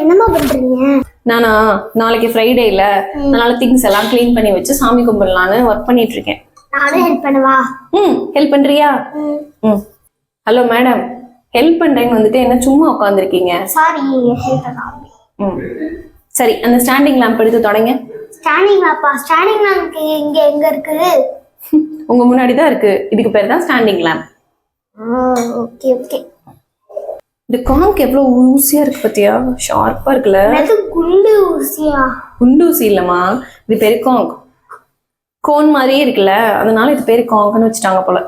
என்னமா பண்றீங்க? நானா நாளைக்கு ஃப்ரைடேல அதனால திங்ஸ் எல்லாம் க்ளீன் பண்ணி வச்சு சாமி கும்பிடலான்னு ஒர்க் பண்ணிட்டு இருக்கேன். நானும் ஹெல்ப் பண்ணவா? ஹெல்ப் பண்றியா? ஹலோ மேடம், ஹெல்ப் பண்றேன்னு வந்துட்டு என்ன சும்மா உட்காந்துருக்கீங்க? சாரி, ஹெல்ப் பண்ணாம. சரி, அந்த ஸ்டாண்டிங் லேம்ப் எடுத்து தொடங்க. ஸ்டாண்டிங் லேம்பா? ஸ்டாண்டிங் லேம்ப் எங்க இருக்கு? உங்க முன்னாடி தான் இருக்கு. இதுக்கு பேர் தான் ஸ்டாண்டிங் லேம்ப். Okay okay. இந்த காங்க் எவ்வளவு ஊசியா இருக்கு பாத்தியா? ஷார்ப்பா இருக்குல்ல? அது குண்டு ஊசியா? குண்டு ஊசி இல்லம்மா, இது பேரு காங்க். கோன் மாதிரியே இருக்குல்ல, அதனால இது பேரு காங்க்னு வச்சுட்டாங்க போல.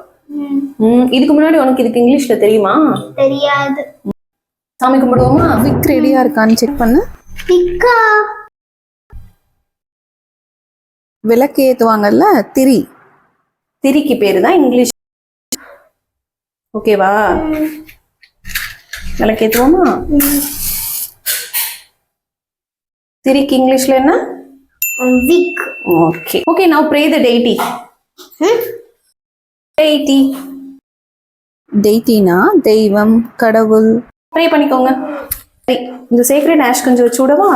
இதுக்கு முன்னாடி உனக்கு இதுக்கு இங்கிலீஷ்ல தெரியுமா? தெரியாது. சாமி கும்பிடுவோமா? விக் ரெடியா இருக்கான்னு செக் பண்ணு. விக்கா? விளக்கு ஏத்துவாங்கல்ல, திரி. திரிக்கு பேரு தான் இங்கிலீஷ். ஓகேவா? விளக்கு ஏத்துவோமா? திரிக்கு இங்கிலீஷ்ல என்ன? Wick. Okay okay, now pray the deity. deity. deityனா தெய்வம், கடவுள். ப்ரே பண்ணிக்கோங்க. இந்த சேக்ரெட் ஆஷ் கொஞ்சம் வச்சு விடவா?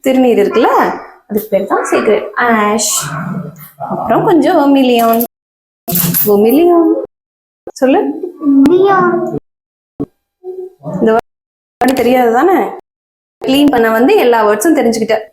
திருநீர் இருக்குல்ல, அதுக்கு பேர் தான் சேக்ரெட் ஆஷ். அப்புறம் கொஞ்சம் வெர்மிலியான். வெர்மிலியான் சொல்லு. இந்த வேர்ட் தெரியாது தானே? க்ளீன் பண்ண வந்து எல்லா வேர்ட்ஸும் தெரிஞ்சுக்கிட்டேன்.